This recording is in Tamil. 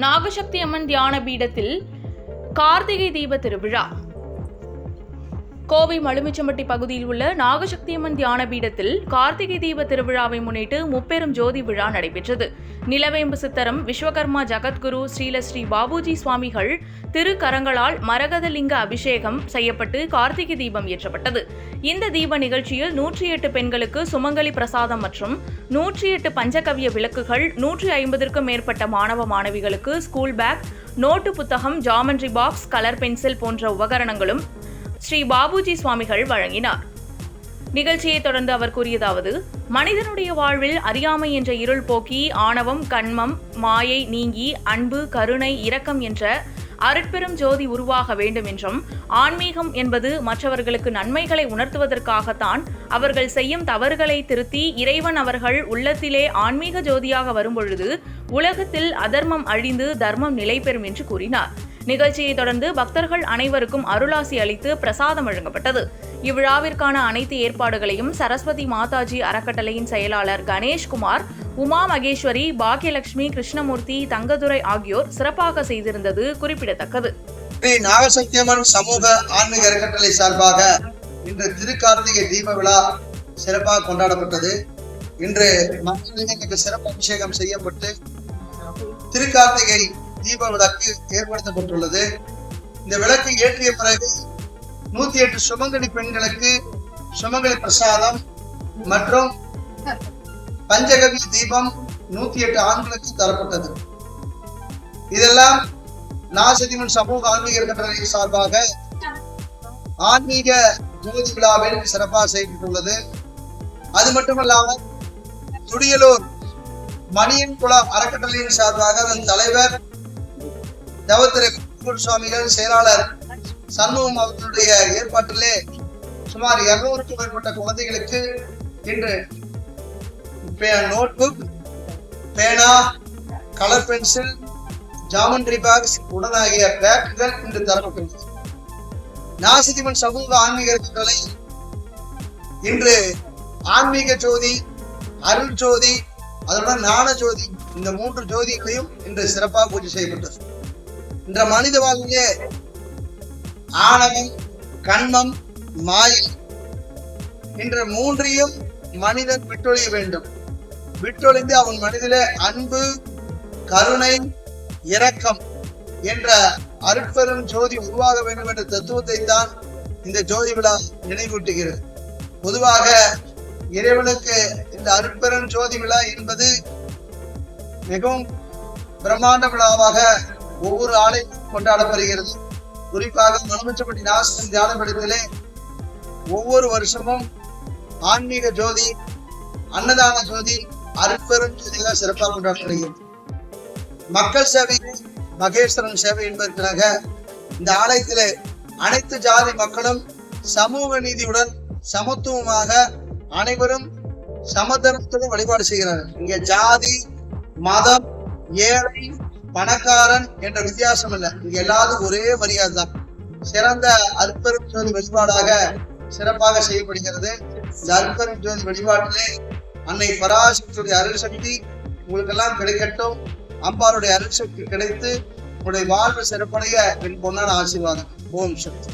நாகசக்தி அம்மன் தியான பீடத்தில் கார்த்திகை தீப திருவிழா. கோவை மலுமிச்சம்பட்டி பகுதியில் உள்ள நாகசக்தி அம்மன் தியான பீடத்தில் கார்த்திகை தீப திருவிழாவை முன்னிட்டு முப்பெரும் ஜோதி விழா நடைபெற்றது. நிலவேம்பு சித்தரம் விஸ்வகர்மா ஜகத்குரு ஸ்ரீ பாபுஜி சுவாமிகள் திருக்கரங்களால் மரகதலிங்க அபிஷேகம் செய்யப்பட்டு கார்த்திகை தீபம் ஏற்றப்பட்டது. இந்த தீப நிகழ்ச்சியில் 108 பெண்களுக்கு சுமங்கலி பிரசாதம் மற்றும் 108 பஞ்சகவ்ய விளக்குகள், 150க்கும் மேற்பட்ட மாணவ மாணவிகளுக்கு ஸ்கூல் பேக், நோட்டு புத்தகம், ஜாமெண்ட்ரி பாக்ஸ், கலர் பென்சில் போன்ற உபகரணங்களும் ஸ்ரீ பாபுஜி சுவாமிகள் வழங்கினார். நிகழ்ச்சியை தொடர்ந்து அவர் கூறியதாவது: மனிதனுடைய வாழ்வில் அறியாமை என்ற இருள் போக்கி ஆணவம், கண்மம், மாயை நீங்கி அன்பு, கருணை, இரக்கம் என்ற அருட்பெரும் ஜோதி உருவாக வேண்டும் என்றும், ஆன்மீகம் என்பது மற்றவர்களுக்கு நன்மைகளை உணர்த்துவதற்காகத்தான். அவர்கள் செய்யும் தவறுகளை திருத்தி இறைவன் அவர்கள் உள்ளத்திலே ஆன்மீக ஜோதியாக வரும்பொழுது உலகத்தில் அதர்மம் அழிந்து தர்மம் நிலை பெறும் என்று கூறினார். நிகழ்ச்சியை தொடர்ந்து பக்தர்கள் அனைவருக்கும் அருளாசி அளித்து பிரசாதம் வழங்கப்பட்டது. இவ்விழாவிற்கான அனைத்து ஏற்பாடுகளையும் சரஸ்வதி மாதாஜி அறக்கட்டளையின் செயலாளர் கணேஷ்குமார், உமா மகேஸ்வரி, பாக்கியலட்சுமி, கிருஷ்ணமூர்த்தி, தங்கதுரை ஆகியோர் சிறப்பாக செய்திருந்தது குறிப்பிடத்தக்கது. நாகசக்தி அம்மன் சமூக ஆன்மீக அறக்கட்டளை சார்பாக இன்று திருக்கார்த்திகை தீப விழா சிறப்பாக கொண்டாடப்பட்டது. இன்று மக்களுக்கு சிறப்பு அபிஷேகம் செய்யப்பட்டு திருக்கார்த்திகை தீப விளக்கு ஏற்படுத்தப்பட்டுள்ளது. இந்த விளக்கு ஏற்றிய பிறகு 108 சுமங்கலி பெண்களுக்கு சுமங்கலி பிரசாதம் மற்றும் பஞ்சகவி தீபம் 108 ஆண்களுக்கு தரப்பட்டது. இதெல்லாம் நாகசக்தி அம்மன் சமூக ஆன்மீக அறக்கட்டளை சார்பாக ஆன்மீக ஜோதி விழாவில் சிறப்பாக செய்யப்பட்டுள்ளது. அது மட்டுமல்லாமல் துடியலூர் மணியன் குல அறக்கட்டளையின் சார்பாக அதன் தலைவர் தவத்திரு சுவாமிகள், செயலாளர் சண்முகம் அவர்களுடைய ஏற்பாட்டிலே சுமார் 200க்கும் மேற்பட்ட குழந்தைகளுக்கு இன்று நோட்புக், பேனா, கலர் பென்சில், ஜாமெண்ட்ரி பாக்ஸ் உடனாகிய பேக்குகள் இன்று தரப்பட்டுள்ளது. நாகசக்தி அம்மன் சமூக ஆன்மீக அறக்கட்டளை இன்று ஆன்மீக ஜோதி, அருள் ஜோதி, அதனுடன் ஞான ஜோதி, இந்த 3 ஜோதிகளையும் இன்று சிறப்பாக பூஜை செய்யப்பட்டது. இன்ற மனித வாழ்விலே ஆணவம், கண்மம், மாயை என்ற 3ஐயும் மனிதன் விட்டொழிய வேண்டும். விட்டொழிந்து அவன் மனிதிலே அன்பு, கருணை, இரக்கம் என்ற அருட்பெரும் ஜோதி உருவாக வேண்டும் என்ற தத்துவத்தை தான் இந்த ஜோதி விழா நினைவூட்டுகிறது. பொதுவாக இறைவனுக்கு இந்த அருட்பெரும் ஜோதி விழா என்பது மிகவும் பிரம்மாண்ட விழாவாக ஒவ்வொரு ஆலயமும் கொண்டாடப்படுகிறது. குறிப்பாக மலுமிச்சம்பட்டி நாகசக்தி தியான பீடத்திலே ஒவ்வொரு வருஷமும் ஆன்மீக ஜோதி, அன்னதான ஜோதி, அருட்பெரும் ஜோதியாக சிறப்பாக கொண்டாடப்படுகிறது. மக்கள் சேவை மகேஸ்வரன் சேவை என்பதற்காக இந்த ஆலயத்திலே அனைத்து ஜாதி மக்களும் சமூக நீதியுடன் சமத்துவமாக அனைவரும் சமதர்மத்துடன் வழிபாடு செய்கிறார்கள். இங்க ஜாதி, மதம், ஏழை, பணக்காரன் என்ற வித்தியாசம் இல்லை. இங்க எல்லாரும் ஒரே மரியாதை தான். சிறந்த அருட்பெரும் ஜோதி வழிபாடாக சிறப்பாக செய்யப்படுகிறது. இந்த அருட்பெரும் ஜோதி வழிபாட்டிலே அன்னை பராசக்தியுடைய அருள் சக்தி உங்களுக்கெல்லாம் கிடைக்கட்டும். அம்பாளுடைய அருள் சக்தி கிடைத்து உங்களுடைய வாழ்வு சிறப்படைய என் பொன்னான ஆசீர்வாதம். ஓம் சக்தி.